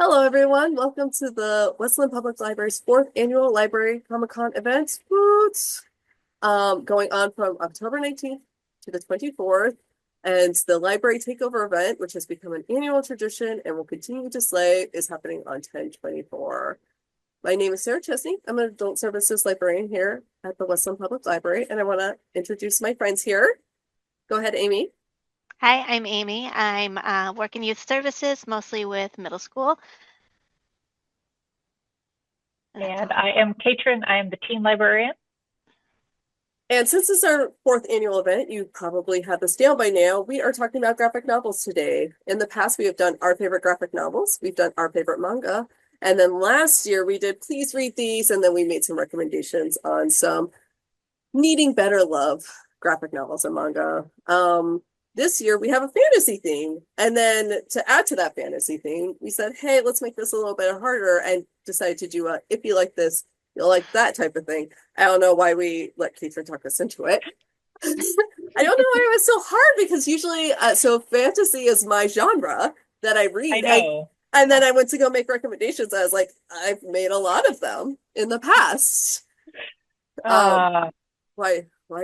Hello, everyone. Welcome to the Westland Public Library's fourth annual Library Comic-Con event. Woot! Going on from October 19th to the 24th. And the library takeover event, which has become an annual tradition and will continue to slay, is happening on 10/24. My name is Sarah Chesney. I'm an adult services librarian here at the Westland Public Library, and I want to introduce my friends here. Go ahead, Amy. Hi, I'm Amy. I'm working youth services, mostly with middle school. And I am Caitrin. I am the teen librarian. And since this is our fourth annual event, you probably have this down by now. We are talking about graphic novels today. In the past, we have done our favorite graphic novels. We've done our favorite manga. And then last year, we did Please Read These. And then we made some recommendations on some needing better love graphic novels and manga. This year, we have a fantasy theme. And then to add to that fantasy theme, we said, hey, let's make this a little bit harder and decided to do a if you like this, you'll like that type of thing. I don't know why we let Caitrin talk us into it. I don't know why it was so hard because usually, so fantasy is my genre that I read. I know. And then I went to go make recommendations. I was like, I've made a lot of them in the past. Why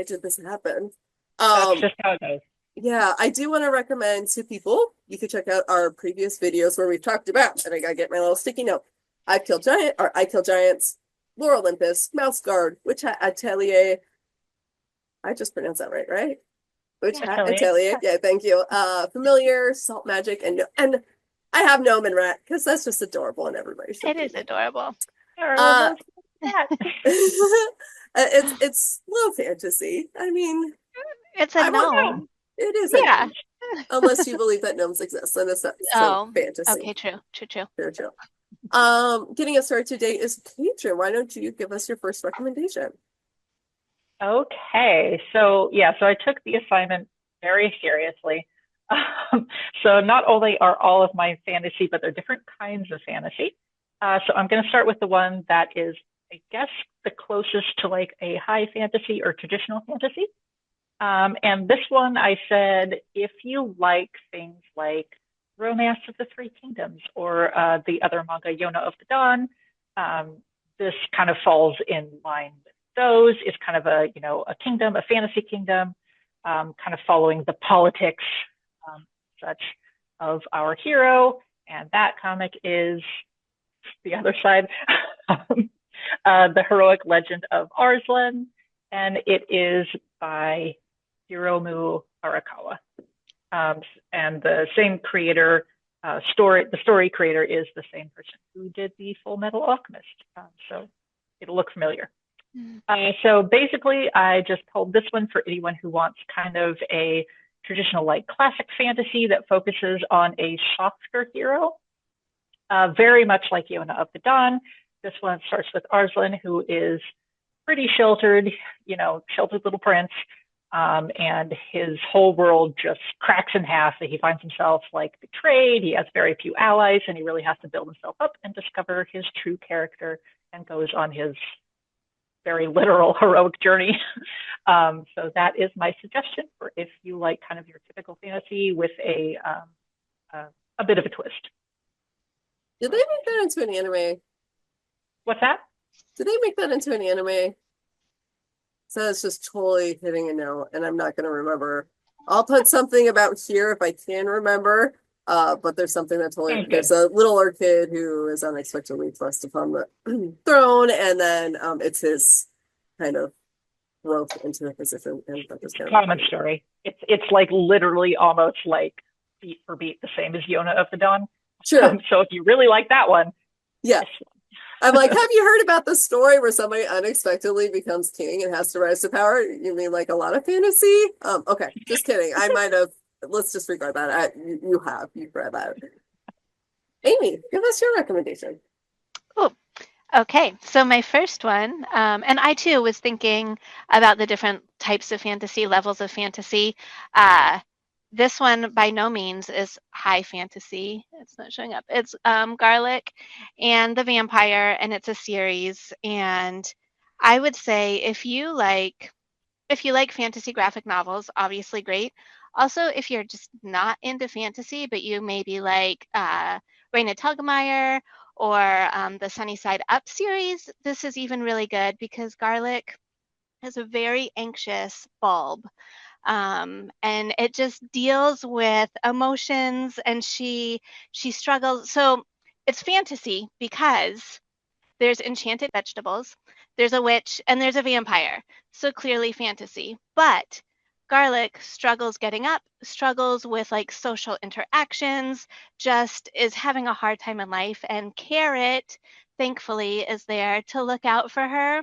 did this happen? That's just how it goes. Yeah, I do want to recommend to people, you can check out our previous videos where we've talked about, and I gotta get my little sticky note. I Kill Giants, Lore Olympus, Mouse Guard, Witch Hat Atelier. I just pronounced that right? Witch Hat Atelier. Yeah, thank you. Familiar, Salt Magic, and I have Gnome and Rat because that's just adorable and everybody should. It is adorable. It's low fantasy. I mean, it's a gnome. It is. Yeah. Unless you believe that gnomes exist, then it's not fantasy. Okay, true. Very true. Getting us started today is Caitrin. Why don't you give us your first recommendation? Okay, so I took the assignment very seriously. So not only are all of my fantasy, but they're different kinds of fantasy. So I'm going to start with the one that is, I guess, the closest to like a high fantasy or traditional fantasy. And this one, I said, if you like things like Romance of the Three Kingdoms or the other manga, Yona of the Dawn, this kind of falls in line with those. It's kind of a kingdom, a fantasy kingdom, kind of following the politics such of our hero. And that comic is the other side, the heroic legend of Arslan. And it is by Hiromu Arakawa. And the same creator, the story creator is the same person who did the Full Metal Alchemist. So it'll look familiar. So basically, I just pulled this one for anyone who wants kind of a traditional like classic fantasy that focuses on a softer hero. Very much like Yona of the Dawn. This one starts with Arslan, who is pretty sheltered, sheltered little prince. And his whole world just cracks in half. That he finds himself like betrayed. He has very few allies, and he really has to build himself up and discover his true character and goes on his very literal heroic journey. So that is my suggestion for if you like kind of your typical fantasy with a bit of a twist. Did they make that into an anime? What's that? Did they make that into an anime? So it's just totally hitting a note, and I'm not going to remember. I'll put something about here if I can remember. But there's something that totally there's a littler kid who is unexpectedly thrust upon the throne, and then it's his kind of growth into the position. And it's a common story. It's like literally almost like beat for beat the same as Yona of the Dawn. Sure. So if you really like that one, yeah. I'm like, have you heard about the story where somebody unexpectedly becomes king and has to rise to power? You mean like a lot of fantasy? Okay, just kidding. I might have. Let's disregard that. You've read that. Amy, give us your recommendation. Oh, okay. So my first one, and I too was thinking about the different types of fantasy, levels of fantasy. This one by no means is high fantasy. It's not showing up. It's Garlic and the Vampire, and it's a series. And I would say if you like fantasy graphic novels, obviously great. Also, if you're just not into fantasy, but you maybe like Raina Telgemeier or the Sunny Side Up series, this is even really good because Garlic is a very anxious bulb. And it just deals with emotions, and she struggles. So it's fantasy because there's enchanted vegetables, there's a witch, and there's a vampire. So clearly fantasy. But Garlic struggles getting up, struggles with like social interactions, just is having a hard time in life. And Carrot, thankfully, is there to look out for her.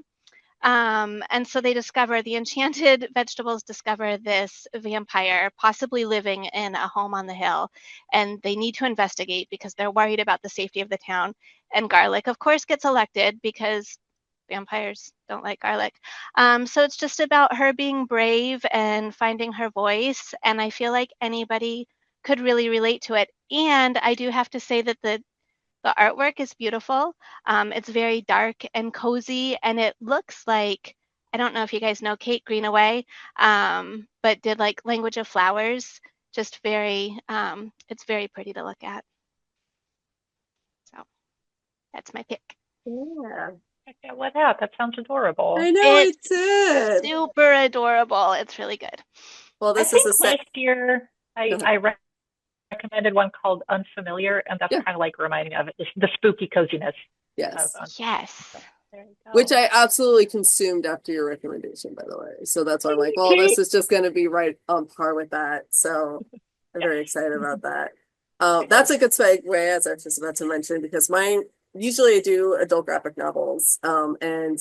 And so they discover, the enchanted vegetables discover this vampire possibly living in a home on the hill, and they need to investigate because they're worried about the safety of the town. And Garlic, of course, gets elected because vampires don't like garlic. So it's just about her being brave and finding her voice, and I feel like anybody could really relate to it. And I do have to say that the artwork is beautiful. It's very dark and cozy, and it looks like, I don't know if you guys know Kate Greenaway, but did like Language of Flowers. Just very, it's very pretty to look at. So that's my pick. Yeah. Okay, what out? That sounds adorable. I know it It's did. super adorable. It's really good. Well, I this is think a set. last year I recommended one called Unfamiliar, and that's Yeah. kind of like reminding me of it, the spooky coziness Yes. of Yes. there you go. Which I absolutely consumed after your recommendation, by the way. So that's why I'm like, well, this is just going to be right on par with that. So I'm very excited about that. That's a good segue, as I was just about to mention, because mine, usually I do adult graphic novels. And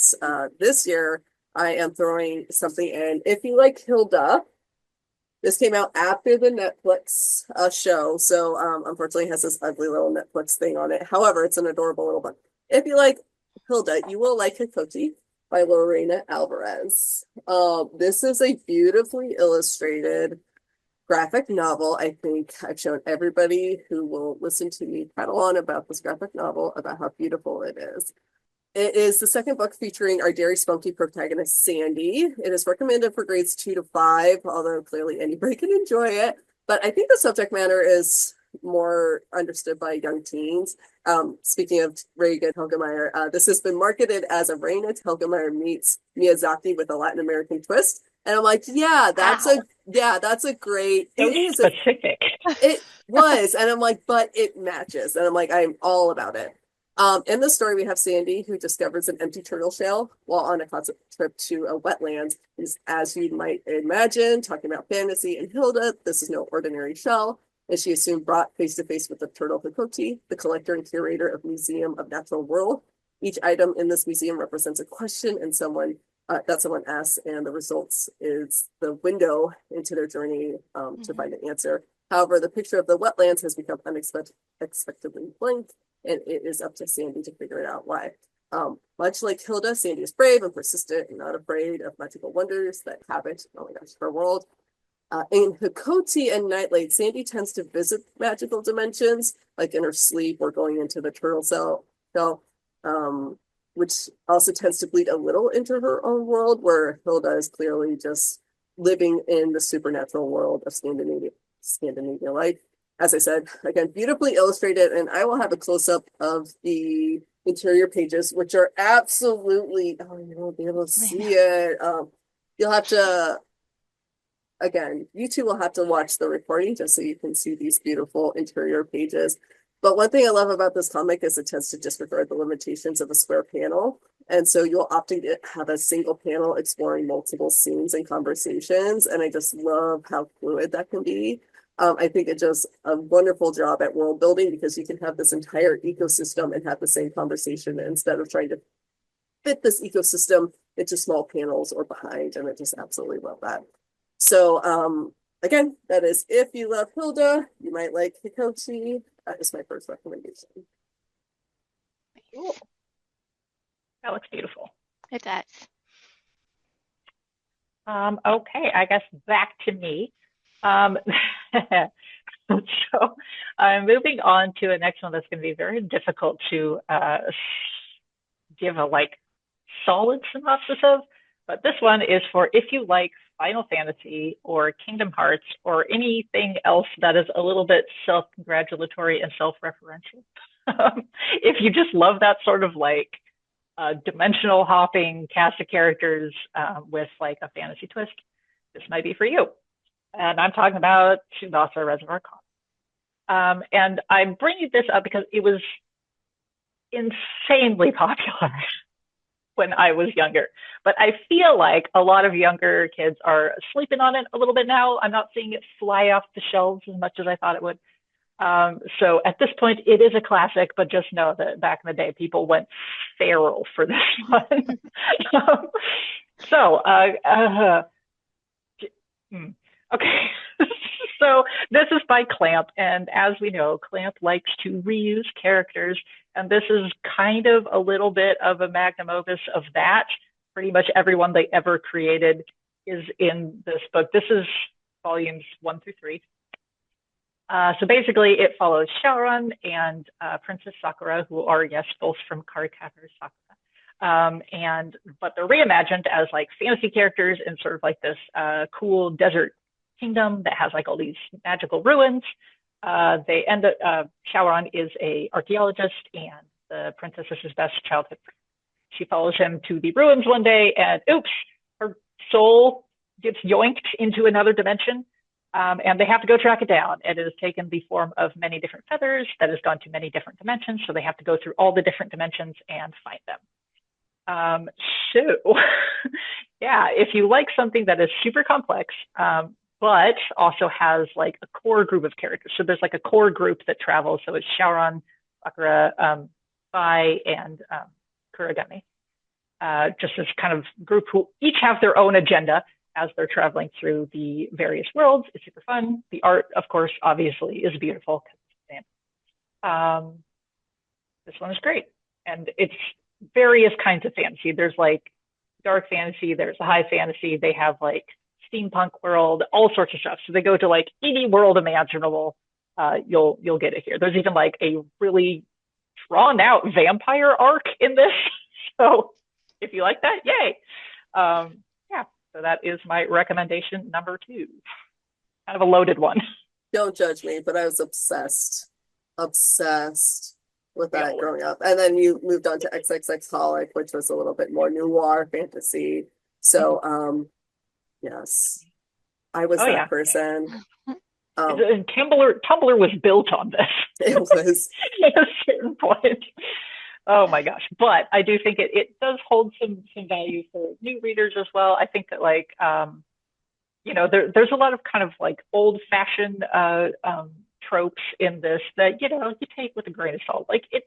this year I am throwing something in. If you like Hilda, this came out after the Netflix show. So unfortunately it has this ugly little Netflix thing on it. However, it's an adorable little book. If you like Hilda, you will like Hictoea by Lorena Alvarez. This is a beautifully illustrated graphic novel. I think I've shown everybody who will listen to me prattle on about this graphic novel about how beautiful it is. It is the second book featuring our dairy spunky protagonist, Sandy. It is recommended for grades 2 to 5, although clearly anybody can enjoy it. But I think the subject matter is more understood by young teens. Speaking of Reina Telgemeier, this has been marketed as a Reina Telgemeier meets Miyazaki with a Latin American twist. And I'm like, yeah, that's a great. So it is specific. It was, and I'm like, but it matches, and I'm like, I'm all about it. In the story, we have Sandy who discovers an empty turtle shell while on a concept trip to a wetlands. Is, as you might imagine, talking about fantasy and Hilda, this is no ordinary shell. And she is soon brought face to face with the turtle Hictoea, the collector and curator of Museum of Natural World. Each item in this museum represents a question and someone that someone asks, and the results is the window into their journey to find an answer. However, the picture of the wetlands has become unexpectedly blank, and it is up to Sandy to figure it out why. Much like Hilda, Sandy is brave and persistent and not afraid of magical wonders that inhabit, oh my gosh, her world. In Hictoea and Nightlight, Sandy tends to visit magical dimensions, like in her sleep or going into the turtle cell, which also tends to bleed a little into her own world, where Hilda is clearly just living in the supernatural world of Scandinavia life. As I said, again, beautifully illustrated, and I will have a close-up of the interior pages, which are absolutely, oh, you won't be able to see it. You'll have to, again, you two will have to watch the recording just so you can see these beautiful interior pages. But one thing I love about this comic is it tends to disregard the limitations of a square panel. And so you'll often have a single panel exploring multiple scenes and conversations. And I just love how fluid that can be. I think it does a wonderful job at world building because you can have this entire ecosystem and have the same conversation instead of trying to fit this ecosystem into small panels or behind. And I just absolutely love that. So again, that is if you love Hilda, you might like Hictoea. That is my first recommendation. Cool. That looks beautiful. It does. Okay, I guess back to me. So I'm moving on to a next one that's going to be very difficult to give a like solid synopsis of, But this one is for if you like Final Fantasy or Kingdom Hearts or anything else that is a little bit self-congratulatory and self-referential. If you just love that sort of like dimensional hopping cast of characters with like a fantasy twist, this might be for you. And I'm talking about Tsubasa Reservoir. And I'm bringing this up because it was insanely popular when I was younger. But I feel like a lot of younger kids are sleeping on it a little bit now. I'm not seeing it fly off the shelves as much as I thought it would. So at this point, it is a classic, but just know that back in the day, people went feral for this one. Okay. So this is by Clamp, and as we know, Clamp likes to reuse characters, and this is kind of a little bit of a magnum opus of that. Pretty much everyone they ever created is in this book. This is volumes 1 through 3. So basically, it follows Shaoran and Princess Sakura, who are, yes, both from Cardcaptor Sakura. But they're reimagined as like fantasy characters in sort of like this cool desert kingdom that has like all these magical ruins. They end up, Shaoran is a archaeologist, and the princess is his best childhood friend. She follows him to the ruins one day, and oops, her soul gets yoinked into another dimension. And they have to go track it down. And it has taken the form of many different feathers that has gone to many different dimensions. So they have to go through all the different dimensions and find them. Yeah, if you like something that is super complex, but also has like a core group of characters. So there's like a core group that travels. So it's Shaoran, Sakura, Bai, and Kuragami. Just this kind of group who each have their own agenda as they're traveling through the various worlds. It's super fun. The art, of course, obviously is beautiful. This one is great. And it's various kinds of fantasy. There's like dark fantasy, there's a high fantasy, they have like steampunk world, all sorts of stuff. So they go to like any world imaginable, you'll get it here. There's even like a really drawn out vampire arc in this. So if you like that, yay. Yeah. So that is my recommendation number 2. Kind of a loaded one. Don't judge me, but I was obsessed with that growing up. And then you moved on to XXX Holic, which was a little bit more noir fantasy. So, yes, I was that person. And Tumblr was built on this. It was. At a certain point. Oh my gosh. But I do think it does hold some value for new readers as well. I think that like, there's a lot of kind of like old fashioned tropes in this that, you take with a grain of salt. Like it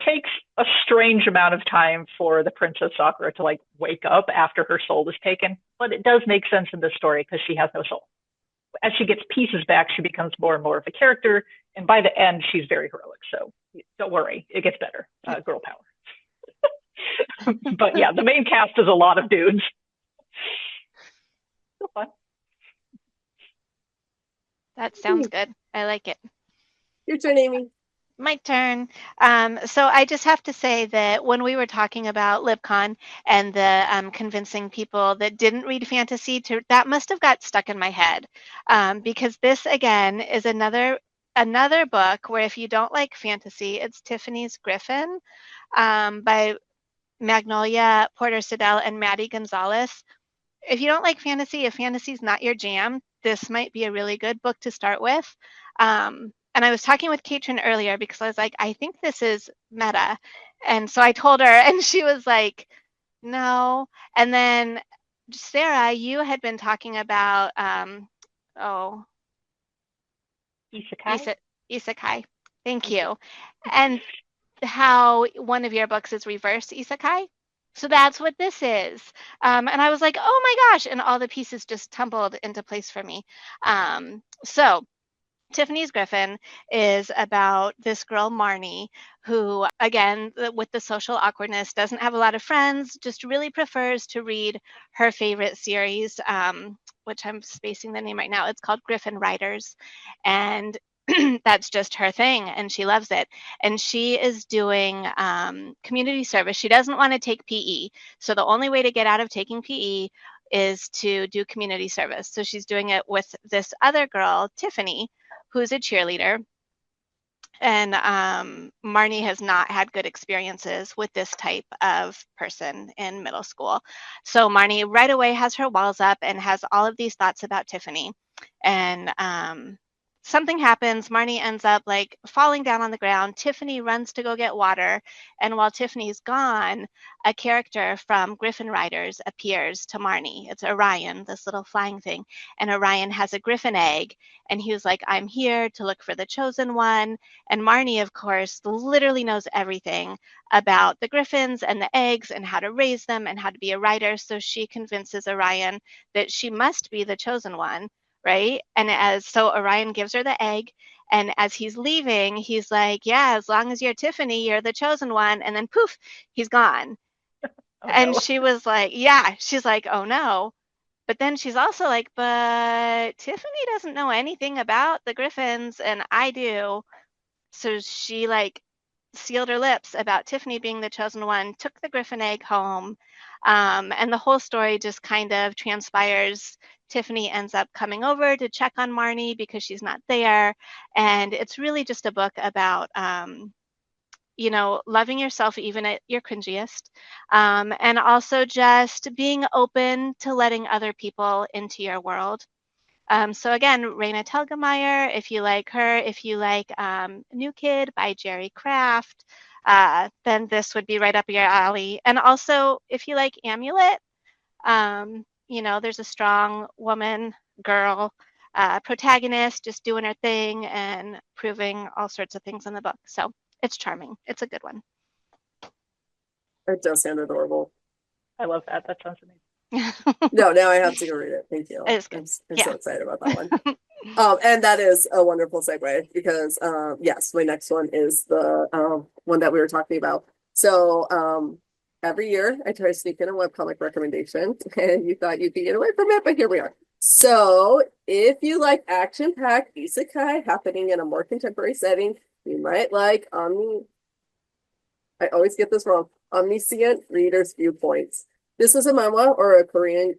takes a strange amount of time for the Princess Sakura to like wake up after her soul is taken, but it does make sense in this story because she has no soul. As she gets pieces back, she becomes more and more of a character. And by the end, she's very heroic. So don't worry, it gets better. Girl power. But yeah, the main cast is a lot of dudes. Still fun. That sounds good. I like it. Your turn, Amy. My turn. So I just have to say that when we were talking about Lib-Con and the convincing people that didn't read fantasy, that must have got stuck in my head, because this again is another book where if you don't like fantasy, it's Tiffany's Griffon by Magnolia, Porter Siddell, and Maddi Gonzalez. If you don't like fantasy, if fantasy's not your jam, this might be a really good book to start with. And I was talking with Caitrin earlier because I was like, I think this is meta. And so I told her, and she was like, no. And then Sara, you had been talking about, Isekai. Thank you. And how one of your books is reverse Isekai. So that's what this is. And I was like, oh my gosh. And all the pieces just tumbled into place for me. So Tiffany's Griffon is about this girl, Marnie, who, again, with the social awkwardness, doesn't have a lot of friends, just really prefers to read her favorite series, which I'm spacing the name right now. It's called Griffon Riders. And that's just her thing, and she loves it. And she is doing community service. She doesn't want to take PE. So the only way to get out of taking PE is to do community service. So she's doing it with this other girl, Tiffany, who's a cheerleader. And Marnie has not had good experiences with this type of person in middle school. So Marnie right away has her walls up and has all of these thoughts about Tiffany. And something happens. Marnie ends up like falling down on the ground. Tiffany runs to go get water. And while Tiffany's gone, a character from Griffon Riders appears to Marnie. It's Orion, this little flying thing. And Orion has a Griffon egg. And he was like, I'm here to look for the chosen one. And Marnie, of course, literally knows everything about the Griffins and the eggs and how to raise them and how to be a rider. So she convinces Orion that she must be the chosen one. Right. And so Orion gives her the egg. And as he's leaving, he's like, yeah, as long as you're Tiffany, you're the chosen one. And then poof, he's gone. Oh, and no. she was like, yeah, she's like, oh no. But then she's also like, but Tiffany doesn't know anything about the Griffins and I do. So she like sealed her lips about Tiffany being the chosen one, took the Griffon egg home. And the whole story just kind of transpires. Tiffany ends up coming over to check on Marnie because she's not there. And it's really just a book about, you know, loving yourself even at your cringiest, and also just being open to letting other people into your world. So again, Raina Telgemeier, if you like her, if you like New Kid by Jerry Craft, then this would be right up your alley. And also, if you like Amulet, you know, there's a strong woman, girl, protagonist just doing her thing and proving all sorts of things in the book. So it's charming. It's a good one. It does sound adorable. I love that. That sounds amazing. No, now I have to go read it. Thank you. It is good. I'm so excited about that one. And that is a wonderful segue because yes, my next one is the one that we were talking about. So every year I try to sneak in a webcomic recommendation, and you thought you'd be getting away from it, but here we are. So if you like action-packed isekai happening in a more contemporary setting, you might like I always get this wrong, Omniscient Readers Viewpoints. This is a manhwa or a Korean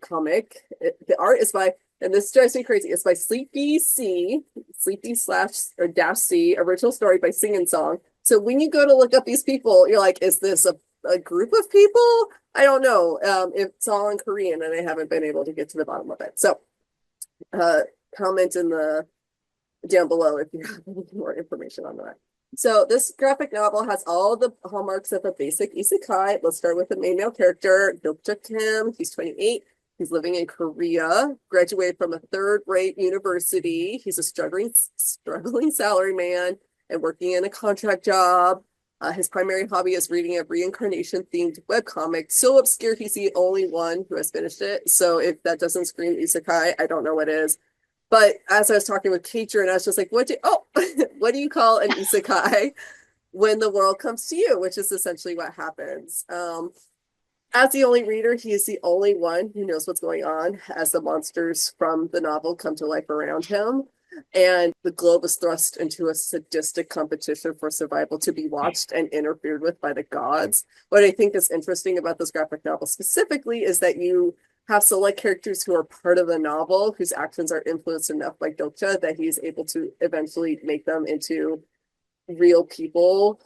comic. The art is by, and this drives me crazy, it's by Sleepy C, Sleepy / dash C, original story by Singsong. So when you go to look up these people, you're like, is this a group of people? I don't know. It's all in Korean and I haven't been able to get to the bottom of it. So comment in the down below if you have any more information on that. So this graphic novel has all the hallmarks of a basic isekai. Let's start with the main male character, Dokja Kim. He's 28. He's living in Korea, graduated from a third-rate university. He's a struggling salaryman and working in a contract job. His primary hobby is reading a reincarnation-themed webcomic. So obscure, he's the only one who has finished it. So if that doesn't scream isekai, I don't know what is. But as I was talking with Caitrin, I was just like, what do you call an isekai when the world comes to you, which is essentially what happens. As the only reader, he is the only one who knows what's going on as the monsters from the novel come to life around him. And the globe is thrust into a sadistic competition for survival to be watched and interfered with by the gods. What I think is interesting about this graphic novel specifically is that you have select characters who are part of the novel whose actions are influenced enough by Dokja that he's able to eventually make them into real people.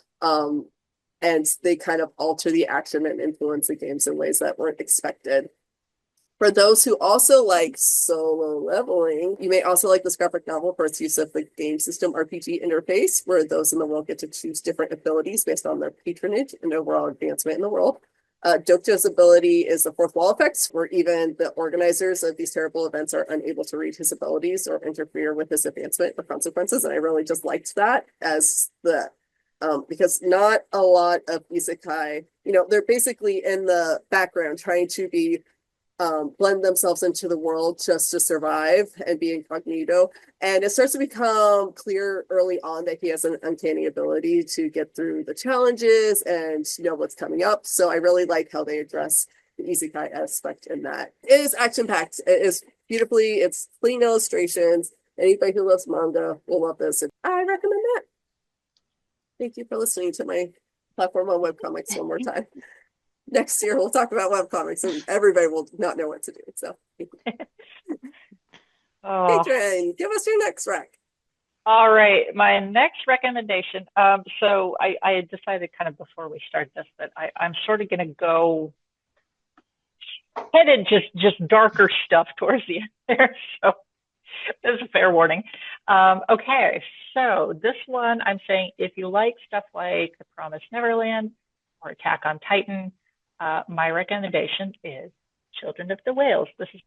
And they kind of alter the action and influence the games in ways that weren't expected. For those who also like solo leveling, you may also like this graphic novel for its use of the game system RPG interface, where those in the world get to choose different abilities based on their patronage and overall advancement in the world. Dokja's ability is the fourth wall effect, where even the organizers of these terrible events are unable to read his abilities or interfere with his advancement or consequences. And I really just liked that as the, because not a lot of isekai, they're basically in the background trying to be blend themselves into the world just to survive and be incognito. And it starts to become clear early on that he has an uncanny ability to get through the challenges and know what's coming up. So I really like how they address the isekai aspect in that. It is action-packed. It is beautifully, it's clean illustrations. Anybody who loves manga will love this. And I recommend that. Thank you for listening to my platform on webcomics one more time. Next year, we'll talk about webcomics and everybody will not know what to do. So, Caitrin, give us your next rec. All right, my next recommendation. So I had decided kind of before we started this that I'm sort of going to go headed just darker stuff towards the end there. So there's a fair warning. Okay, so this one I'm saying if you like stuff like The Promised Neverland or Attack on Titan, my recommendation is Children of the Whales. This is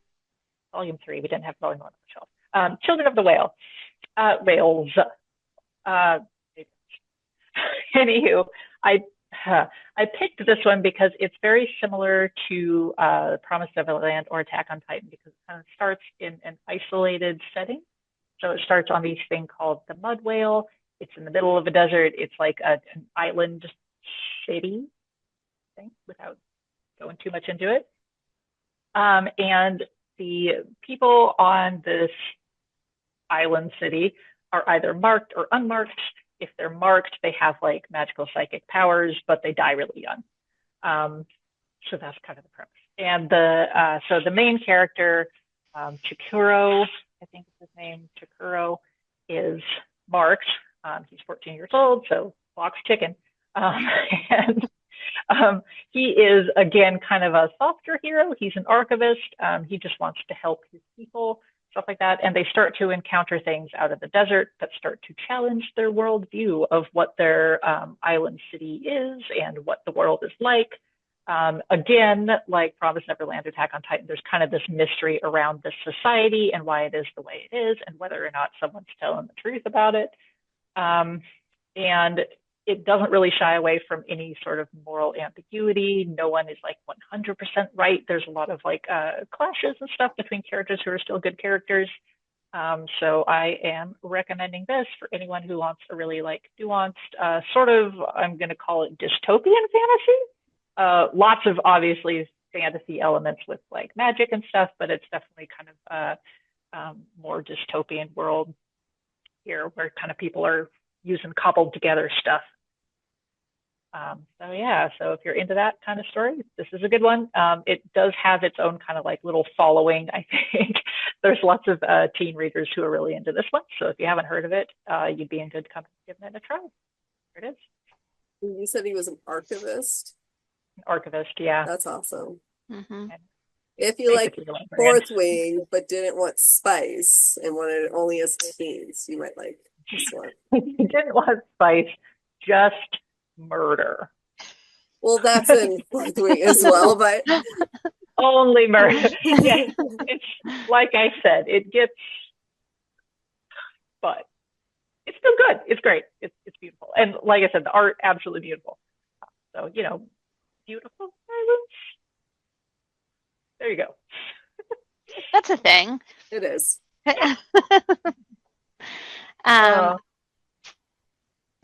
volume 3. We didn't have volume 1 on the shelf. Children of the Whale. Whales. Anywho, I picked this one because it's very similar to Promised Neverland or Attack on Titan because it kind of starts in an isolated setting. So it starts on this thing called the Mud Whale. It's in the middle of a desert. It's like an island city thing without going too much into it. And the people on this island city are either marked or unmarked. If they're marked, they have like magical psychic powers, but they die really young. So that's kind of the premise. And so the main character, Chikuro, I think is his name, Chikuro, is marked. He's 14 years old, so box chicken. And he is, again, kind of a softer hero. He's an archivist. He just wants to help his people, stuff like that. And they start to encounter things out of the desert that start to challenge their worldview of what their island city is and what the world is like. Again, like Promised Neverland, Attack on Titan, there's kind of this mystery around this society and why it is the way it is and whether or not someone's telling the truth about it. And it doesn't really shy away from any sort of moral ambiguity. No one is like 100% right. There's a lot of like clashes and stuff between characters who are still good characters. So I am recommending this for anyone who wants a really like nuanced, sort of, I'm going to call it dystopian fantasy. Lots of obviously fantasy elements with like magic and stuff, but it's definitely kind of more dystopian world here where kind of people are using cobbled together stuff. So yeah, so if you're into that kind of story, this is a good one. It does have its own kind of like little following, I think. There's lots of teen readers who are really into this one. So if you haven't heard of it, you'd be in good company giving it a try. There it is. You said he was an archivist? An archivist, yeah. That's awesome. Mm-hmm. If you like Fourth Wing, but didn't want spice and wanted it only as teens, you might like this one. You didn't want spice, just murder. Well, that's in Fourth Wing as well, but only murder. Yeah, it's like I said, it gets, but it's still good. It's great. It's beautiful, and like I said, the art absolutely beautiful. So beautiful silence. There you go. That's a thing. It is.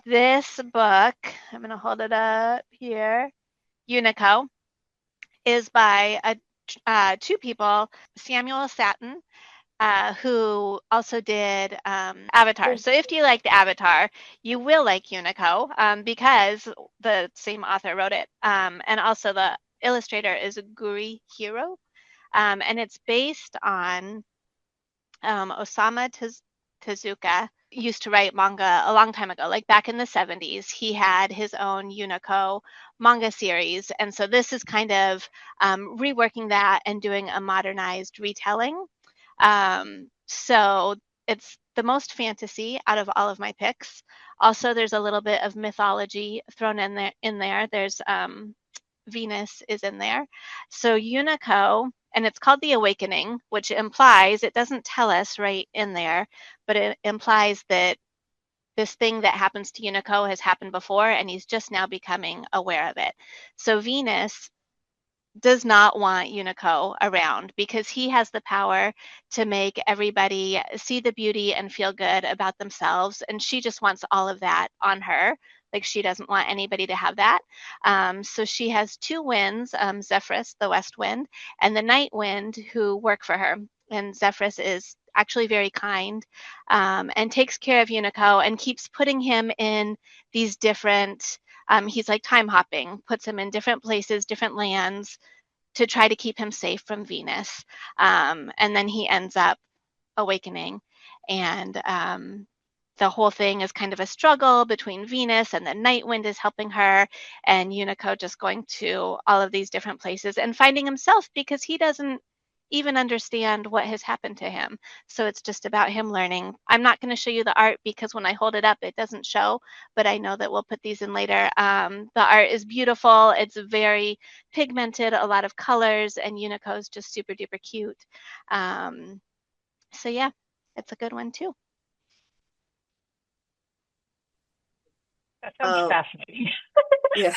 This book, I'm going to hold it up here, Unico, is by two people, Samuel Sattin, who also did Avatar. So if you liked Avatar, you will like Unico because the same author wrote it. And also the illustrator is Guri Hiro. And it's based on Osamu Tezuka. Used to write manga a long time ago, like back in the 70s. He had his own Unico manga series. And so this is kind of reworking that and doing a modernized retelling. So it's the most fantasy out of all of my picks. Also, there's a little bit of mythology thrown in there. There's Venus is in there. So Unico, and it's called The Awakening, which implies, it doesn't tell us right in there, but it implies that this thing that happens to Unico has happened before and he's just now becoming aware of it. So Venus does not want Unico around because he has the power to make everybody see the beauty and feel good about themselves. And she just wants all of that on her. Like she doesn't want anybody to have that. So she has two winds, Zephyrus, the west wind, and the night wind who work for her. And Zephyrus is actually very kind, and takes care of Unico and keeps putting him in these different, he's like time hopping, puts him in different places, different lands to try to keep him safe from Venus. And then he ends up awakening, and the whole thing is kind of a struggle between Venus, and the night wind is helping her, and Unico just going to all of these different places and finding himself because he doesn't even understand what has happened to him. So it's just about him learning. I'm not going to show you the art because when I hold it up, it doesn't show, but I know that we'll put these in later. The art is beautiful. It's very pigmented, a lot of colors, and Unico is just super duper cute. So yeah, it's a good one too. That sounds fascinating. Yeah.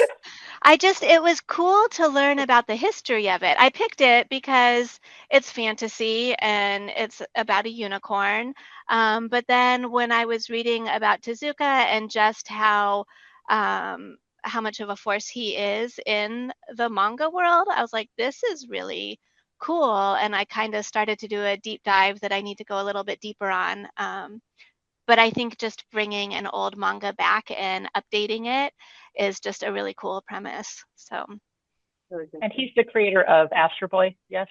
It was cool to learn about the history of it. I picked it because it's fantasy and it's about a unicorn. But then when I was reading about Tezuka and just how much of a force he is in the manga world, I was like, this is really cool. And I kind of started to do a deep dive that I need to go a little bit deeper on. But I think just bringing an old manga back and updating it is just a really cool premise. So, and he's the creator of Astro Boy, yes?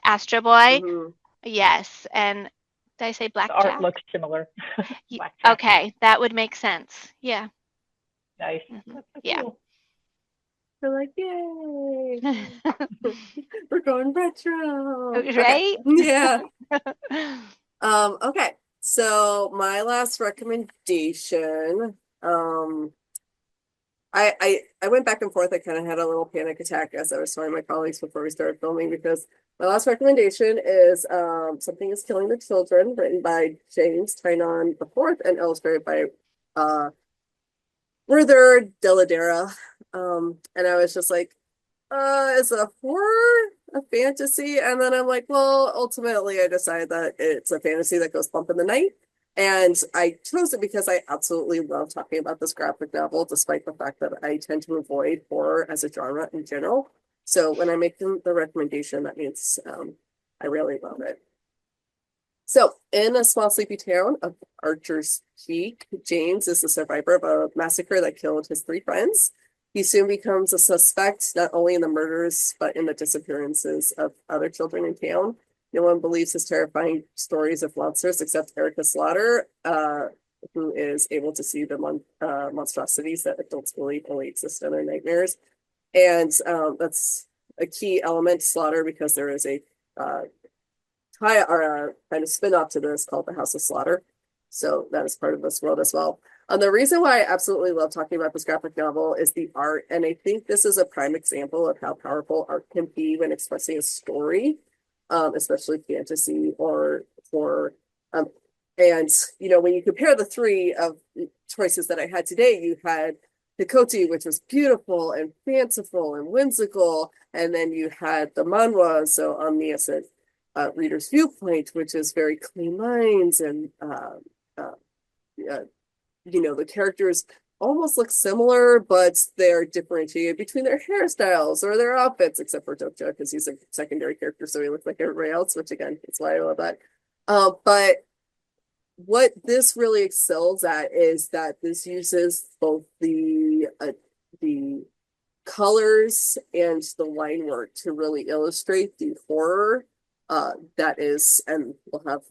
Astro Boy, Mhm. yes. And did I say Blackjack? The art looks similar. Okay, that would make sense. Yeah. Nice. Mm-hmm. So Yeah. cool. We're like, yay! We're going retro, right? Okay. Yeah. Okay. So my last recommendation, I went back and forth. I kind of had a little panic attack as I was telling my colleagues before we started filming, because my last recommendation is Something is Killing the Children, written by James Tynion IV and illustrated by Dell'edera. And I was just like, is it a horror, a fantasy? And then I'm like, well, ultimately I decided that it's a fantasy that goes bump in the night. And I chose it because I absolutely love talking about this graphic novel, despite the fact that I tend to avoid horror as a genre in general. So when I make the recommendation, that means I really love it. So, in a small sleepy town of Archer's Peak, James is the survivor of a massacre that killed his 3 friends. He soon becomes a suspect, not only in the murders, but in the disappearances of other children in town. No one believes his terrifying stories of monsters except Erica Slaughter, who is able to see the monstrosities that adults believe only exist in their nightmares. And that's a key element, Slaughter, because there is a kind of spin-off to this called the House of Slaughter. So that is part of this world as well. The reason why I absolutely love talking about this graphic novel is the art, and I think this is a prime example of how powerful art can be when expressing a story, especially fantasy or horror. And when you compare the 3 of choices that I had today, you had Hictoea, which was beautiful and fanciful and whimsical, and then you had the manhwa, so Omniscient Readers Viewpoint, which is very clean lines, and the characters almost look similar, but they're differentiated between their hairstyles or their outfits, except for Dokja, because he's a secondary character, so he looks like everybody else, which again is why I love that. But what this really excels at is that this uses both the colors and the line work to really illustrate the horror that is, and we'll have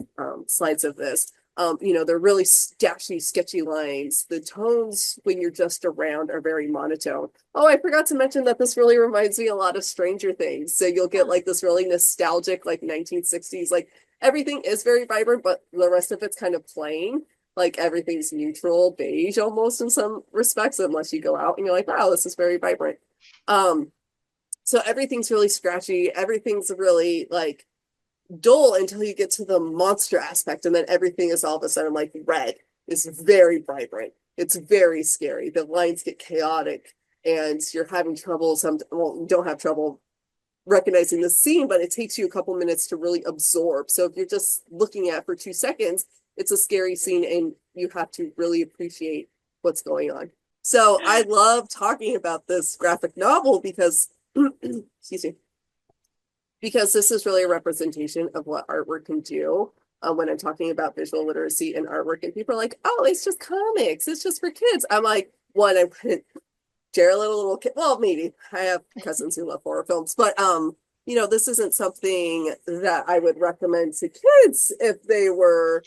slides of this. They're really sketchy lines. The tones when you're just around are very monotone. Oh, I forgot to mention that this really reminds me a lot of Stranger Things. So you'll get like this really nostalgic, like 1960s, like everything is very vibrant, but the rest of it's kind of plain. Like everything's neutral, beige almost in some respects, unless you go out and you're like, wow, this is very vibrant. So everything's really scratchy. Everything's really like dull until you get to the monster aspect, and then everything is all of a sudden like red. It's very vibrant. It's very scary. The lines get chaotic, and you're having trouble. You don't have trouble recognizing the scene, but it takes you a couple minutes to really absorb. So if you're just looking at for 2 seconds, it's a scary scene, and you have to really appreciate what's going on. So I love talking about this graphic novel because, excuse me, because this is really a representation of what artwork can do. when I'm talking about visual literacy and artwork, and people are like, "Oh, it's just comics. It's just for kids." I'm like, one, I put Jared, little kid. Well, maybe I have cousins who love horror films, but this isn't something that I would recommend to kids if they were,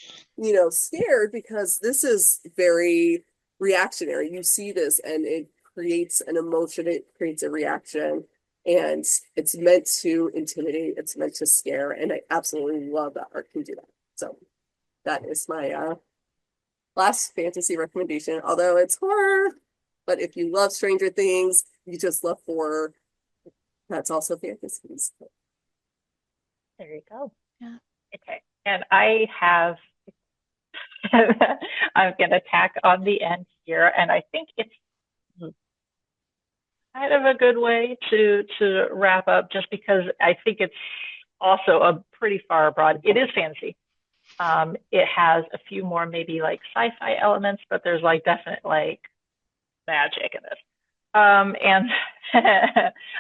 scared, because this is very reactionary. You see this and it creates an emotion, it creates a reaction, and it's meant to intimidate, it's meant to scare, and I absolutely love that art can do that. So that is my last fantasy recommendation, although it's horror. But if you love Stranger Things, you just love horror, that's also fantasy. There you go. Yeah. Okay. And I have, I'm going to tack on the end here, and I think it's kind of a good way to wrap up, just because I think it's also a pretty far abroad. It is fantasy. It has a few more maybe like sci-fi elements, but there's like definite like magic in this. And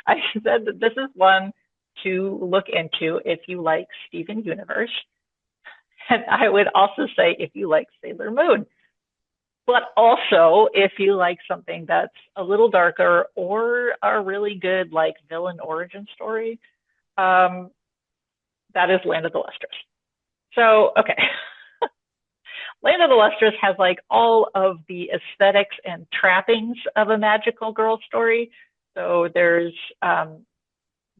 I said that this is one to look into if you like Steven Universe. And I would also say if you like Sailor Moon, but also if you like something that's a little darker or a really good like villain origin story, that is Land of the Lustrous. So, okay. Land of the Lustrous has like all of the aesthetics and trappings of a magical girl story. So there's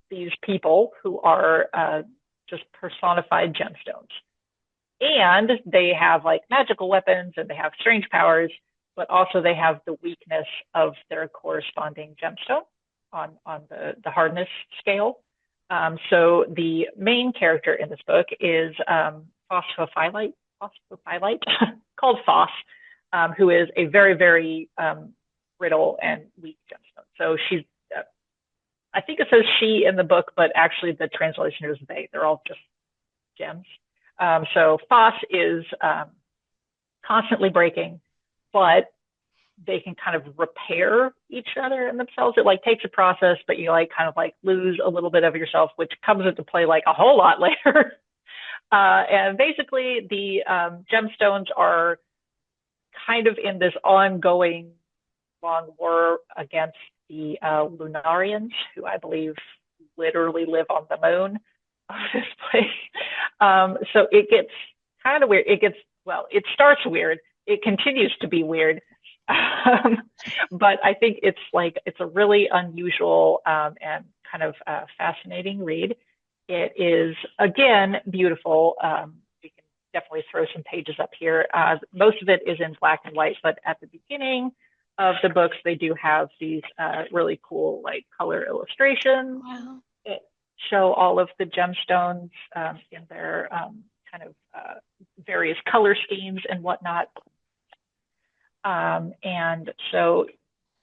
these people who are just personified gemstones. And they have like magical weapons and they have strange powers, but also they have the weakness of their corresponding gemstone on the hardness scale. So the main character in this book is Phosphophyllite, called Phos, who is a very, very brittle and weak gemstone. So she's, I think it says she in the book, but actually the translation is they. They're all just gems. So Phos is constantly breaking, but they can kind of repair each other and themselves. It like takes a process, but you like kind of like lose a little bit of yourself, which comes into play like a whole lot later. And basically the gemstones are kind of in this ongoing long war against the Lunarians, who I believe literally live on the moon of this place. So it gets kind of weird. It starts weird. It continues to be weird. But I think it's a really unusual and kind of fascinating read. It is, again, beautiful. We can definitely throw some pages up here. Most of it is in black and white, but at the beginning of the books, they do have these really cool like color illustrations. Wow. That show all of the gemstones in their kind of various color schemes and whatnot. And so,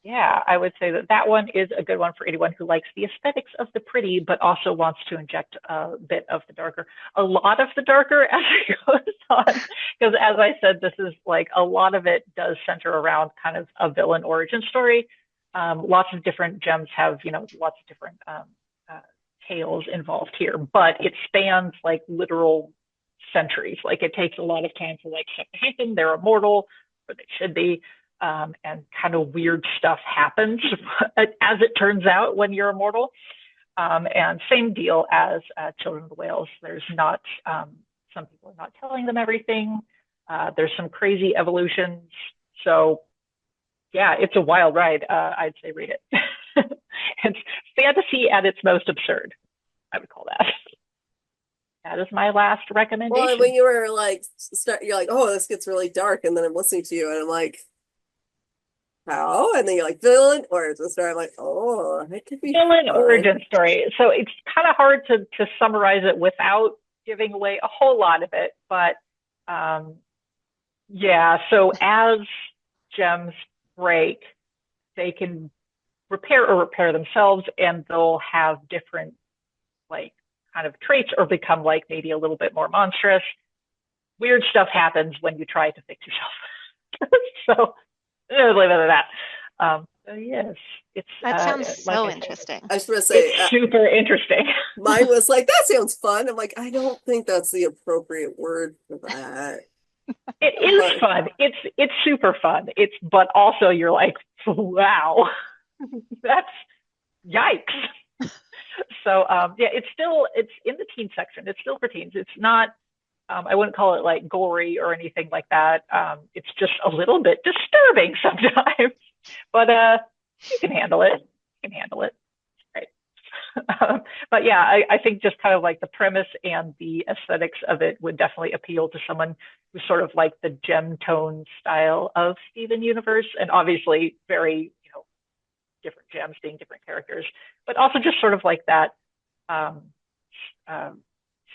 yeah, I would say that one is a good one for anyone who likes the aesthetics of the pretty, but also wants to inject a bit of the darker, a lot of the darker as it goes on. Because as I said, this is like a lot of it does center around kind of a villain origin story. Lots of different gems have, lots of different tales involved here, but it spans like literal centuries. Like it takes a lot of time for like stuff to happen. They're immortal, or they should be. And kind of weird stuff happens as it turns out when you're immortal. And same deal as Children of the Whales. There's not, some people are not telling them everything. There's some crazy evolutions. So yeah, it's a wild ride. I'd say read it. It's fantasy at its most absurd, I would call that. That is my last recommendation. Well, when you were like, you're like, oh, this gets really dark. And then I'm listening to you and I'm like, how? And then you're like, villain origin story. I'm like, oh, that could be villain fun. Origin story. So it's kind of hard to summarize it without giving away a whole lot of it. But yeah, so as gems break, they can repair themselves, and they'll have different like kind of traits or become like maybe a little bit more monstrous. Weird stuff happens when you try to fix yourself. So leave it at that. So yes, it's That sounds like so I said, interesting. I was gonna say it's super interesting. mine was like, that sounds fun. I'm like, I don't think that's the appropriate word for that. It is But fun. It's super fun. But also you're like, wow, that's yikes. So yeah, it's in the teen section. It's still for teens. It's not. I wouldn't call it like gory or anything like that. It's just a little bit disturbing sometimes, but you can handle it. You can handle it. Right. But yeah, I think just kind of like the premise and the aesthetics of it would definitely appeal to someone who's sort of like the gem tone style of Steven Universe, and obviously very, different gems being different characters, but also just sort of like that um,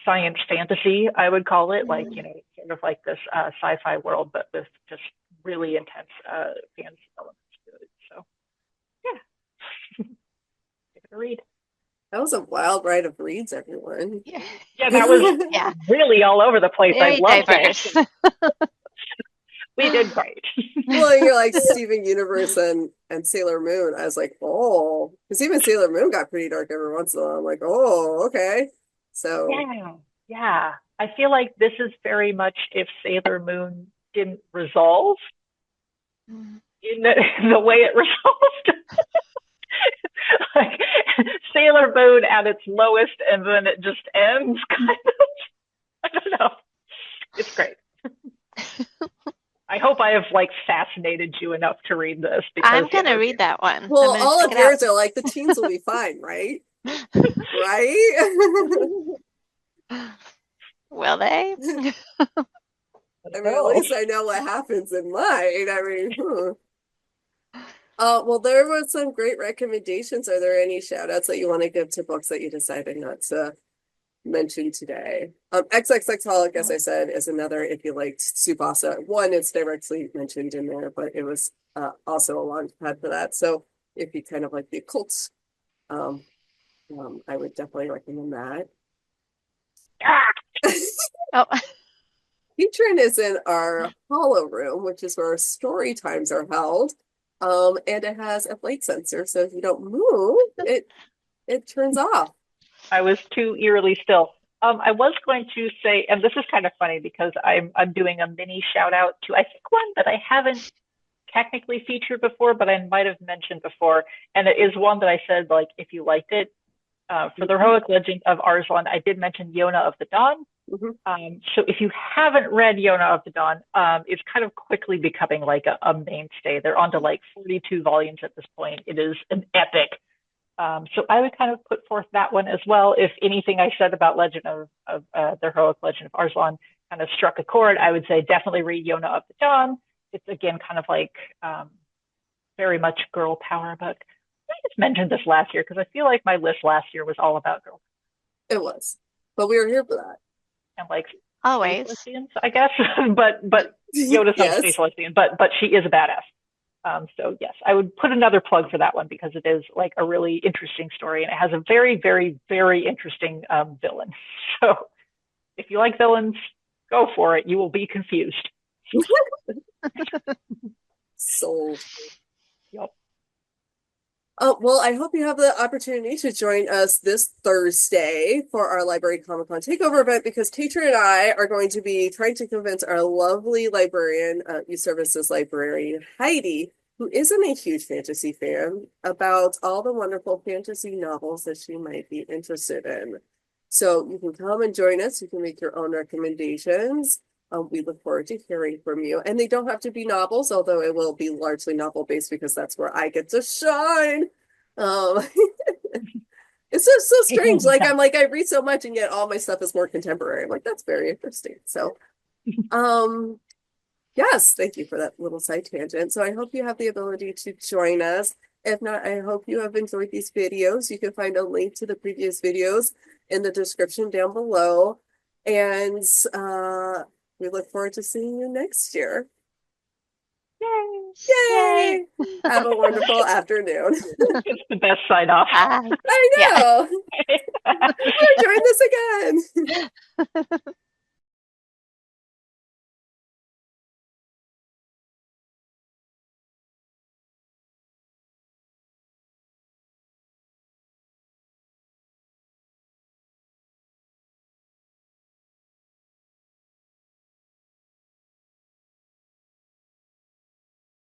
science fantasy, I would call it, like, sort of like this sci-fi world, but with just really intense fantasy elements to it. So yeah, give it a read. that was a wild ride of reads, everyone. Yeah, That was yeah, really all over the place. I very loved diverse. it. We did great. Well, you're like Steven Universe and Sailor Moon. I was like, oh, because even Sailor Moon got pretty dark every once in a while. I'm like, oh, okay. So Yeah. I feel like this is very much if Sailor Moon didn't resolve in the way it resolved. Like Sailor Moon at its lowest, and then it just ends, kind of. I don't know. It's great. I hope I have like fascinated you enough to read this. Because I'm gonna read that one. well, all of yours are like the teens will be fine, right? Right? Will they? I mean, at least I know what happens in mine. I mean, well, there were some great recommendations. Are there any shout outs that you want to give to books that you decided not to mention today? XXX Holic, as I said, is another if you liked Tsubasa. One, it's directly mentioned in there, but it was also a launch pad for that. So if you kind of like the occult, I would definitely recommend that. Oh, Caitrin is in our hollow room, which is where story times are held. And it has a light sensor, so if you don't move, it turns off. I was too eerily still. I was going to say, and this is kind of funny because I'm doing a mini shout out to, I think, one that I haven't technically featured before, but I might have mentioned before, and it is one that I said, like, if you liked it. For the Heroic Legend of Arslan, I did mention Yona of the Dawn. So if you haven't read Yona of the Dawn, it's kind of quickly becoming like a mainstay. They're on to like 42 volumes at this point. It is an epic. So I would kind of put forth that one as well. If anything I said about Legend of the Heroic Legend of Arslan kind of struck a chord, I would say definitely read Yona of the Dawn. It's again kind of like very much girl power book. I just mentioned this last year because I feel like my list last year was all about girls. It was, but we were here for that. And like always lesbians, I guess. but Yoda's not a space lesbian, but she is a badass. So yes, I would put another plug for that one because it is like a really interesting story and it has a very, very, very interesting villain. So if you like villains, go for it. You will be confused. Sold. Yep. Well, I hope you have the opportunity to join us this Thursday for our Library Comic-Con Takeover event because Caitrin and I are going to be trying to convince our lovely librarian, E-Services librarian, Heidi, who isn't a huge fantasy fan, about all the wonderful fantasy novels that she might be interested in. So you can come and join us. You can make your own recommendations. We look forward to hearing from you. And they don't have to be novels, although it will be largely novel-based because that's where I get to shine. It's just so strange. Like, I'm like, I read so much and yet all my stuff is more contemporary. I'm like, that's very interesting. So, yes, thank you for that little side tangent. So I hope you have the ability to join us. If not, I hope you have enjoyed these videos. You can find a link to the previous videos in the description down below. And we look forward to seeing you next year. Yay! Yay! Have a wonderful afternoon. It's the best sign off. I know. We're doing this again.